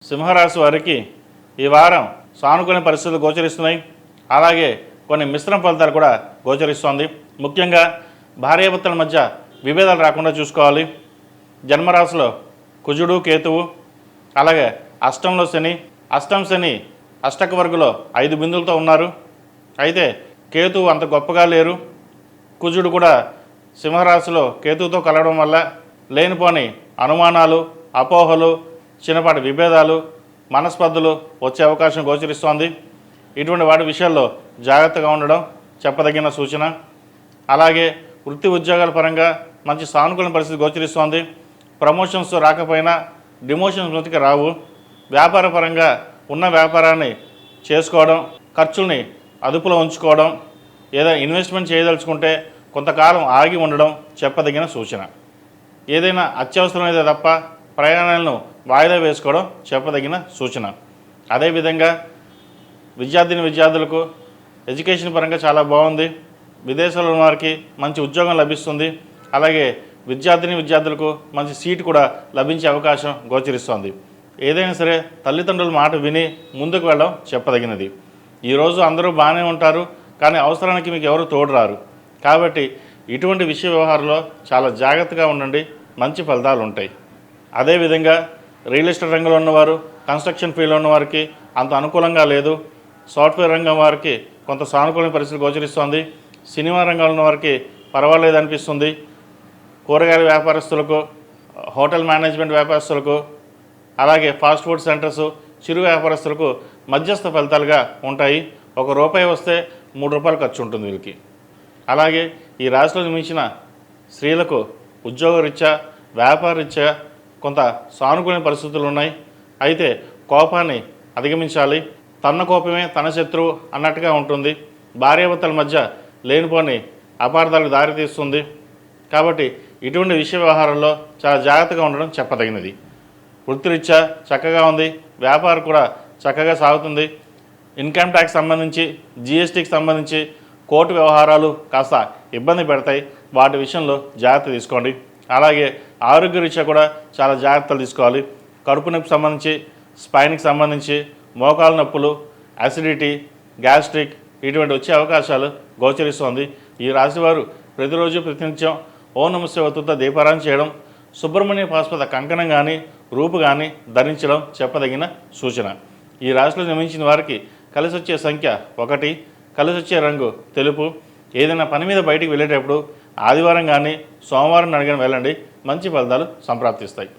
సింహరాశి వారికి ఈ వారం సానుకూల పరిస్థితులు గోచరిస్తున్నాయి. అలాగే కొన్ని మిశ్రమ ఫలితాలు కూడా గోచరిస్తోంది. ముఖ్యంగా భార్యాభర్తల మధ్య విభేదాలు రాకుండా చూసుకోవాలి. జన్మరాశిలో కుజుడు, కేతువు, అలాగే అష్టంలో శని. అష్టం శని అష్టక వర్గులో 5 బిందులతో ఉన్నారు. అయితే కేతువు అంత గొప్పగా లేరు. కుజుడు కూడా సింహరాశిలో కేతువుతో కలవడం వల్ల లేనిపోని అనుమానాలు, అపోహలు, చిన్నపాటి విభేదాలు, మనస్పర్ధలు వచ్చే అవకాశం గోచరిస్తోంది. ఇటువంటి వాటి విషయాల్లో జాగ్రత్తగా ఉండడం చెప్పదగిన సూచన. అలాగే వృత్తి ఉద్యోగాల పరంగా మంచి సానుకూల పరిస్థితి గోచరిస్తోంది. ప్రమోషన్స్ రాకపోయినా డిమోషన్స్ మృతికి రావు. వ్యాపార పరంగా ఉన్న వ్యాపారాన్ని చేసుకోవడం, ఖర్చుల్ని అదుపులో ఉంచుకోవడం, ఏదైనా ఇన్వెస్ట్మెంట్ చేయదలుచుకుంటే కొంతకాలం ఆగి ఉండడం చెప్పదగిన సూచన. ఏదైనా అత్యవసరమైతే తప్ప ప్రయాణాలను వాయిదా వేసుకోవడం చెప్పదగిన సూచన. అదేవిధంగా విద్యార్థులకు ఎడ్యుకేషన్ పరంగా చాలా బాగుంది. విదేశాల్లో ఉన్న వారికి మంచి ఉద్యోగం లభిస్తుంది. అలాగే విద్యార్థులకు మంచి సీటు కూడా లభించే అవకాశం గోచరిస్తోంది. ఏదైనా సరే తల్లిదండ్రుల మాట విని ముందుకు వెళ్ళడం చెప్పదగినది. ఈరోజు అందరూ బాగానే ఉంటారు, కానీ అవసరానికి మీకు ఎవరు తోడురారు. కాబట్టి ఇటువంటి విషయ వ్యవహారంలో చాలా జాగ్రత్తగా ఉండండి, మంచి ఫలితాలు ఉంటాయి. అదేవిధంగా రియల్ ఎస్టేట్ రంగంలో ఉన్నవారు, కన్స్ట్రక్షన్ ఫీల్డ్లో ఉన్నవారికి అంత అనుకూలంగా లేదు. సాఫ్ట్వేర్ రంగం వారికి కొంత సానుకూల పరిస్థితి గోచరిస్తోంది. సినిమా రంగంలో ఉన్న వారికి పర్వాలేదు అనిపిస్తుంది. కూరగాయల వ్యాపారస్తులకు, హోటల్ మేనేజ్మెంట్ వ్యాపారస్తులకు, అలాగే ఫాస్ట్ ఫుడ్ సెంటర్స్, చిరు వ్యాపారస్తులకు మధ్యస్థ ఫలితాలుగా ఉంటాయి. ₹1 వస్తే ₹3 ఖర్చు ఉంటుంది వీరికి. అలాగే ఈ రాశిలో జన్మించిన స్త్రీలకు ఉద్యోగరీత్యా, వ్యాపారరీత్యా కొంత సానుకూల పరిస్థితులు ఉన్నాయి. అయితే కోపాన్ని అధిగమించాలి. తన కోపమే తన శత్రువు అన్నట్టుగా ఉంటుంది. భార్యాభర్తల మధ్య లేనిపోని అపార్థాలకు దారితీస్తుంది. కాబట్టి ఇటువంటి విషయ వ్యవహారాల్లో చాలా జాగ్రత్తగా ఉండడం చెప్పదగినది. వృత్తిరీత్యా చక్కగా ఉంది. వ్యాపారం కూడా చక్కగా సాగుతుంది. ఇన్కమ్ ట్యాక్స్ సంబంధించి, జీఎస్టీకి సంబంధించి కోర్టు వ్యవహారాలు కాస్త ఇబ్బంది పెడతాయి. వాటి విషయంలో జాగ్రత్త తీసుకోండి. అలాగే ఆరోగ్యరీత్యా కూడా చాలా జాగ్రత్తలు తీసుకోవాలి. కడుపు నొప్పి సంబంధించి, స్పైన్కి సంబంధించి, మోకాలు నొప్పులు, అసిడిటీ, గ్యాస్ట్రిక్ ఇటువంటి వచ్చే అవకాశాలు గోచరిస్తోంది. ఈ రాశివారు ప్రతిరోజు ప్రతినిత్యం ఓం నమః శివాయతో దీపారాధన చేయడం, సుబ్రహ్మణ్య పాశుపత కంకణం కానీ, రూపు కానీ ధరించడం చెప్పదగిన సూచన. ఈ రాశిలో జన్మించిన వారికి కలిసి వచ్చే సంఖ్య 1, కలిసి వచ్చే రంగు తెలుపు. ఏదైనా పని మీద బయటికి వెళ్ళేటప్పుడు ఆదివారం కానీ సోమవారం అడిగిన వెళ్ళండి, మంచి ఫలితాలు సంప్రాప్తిస్తాయి.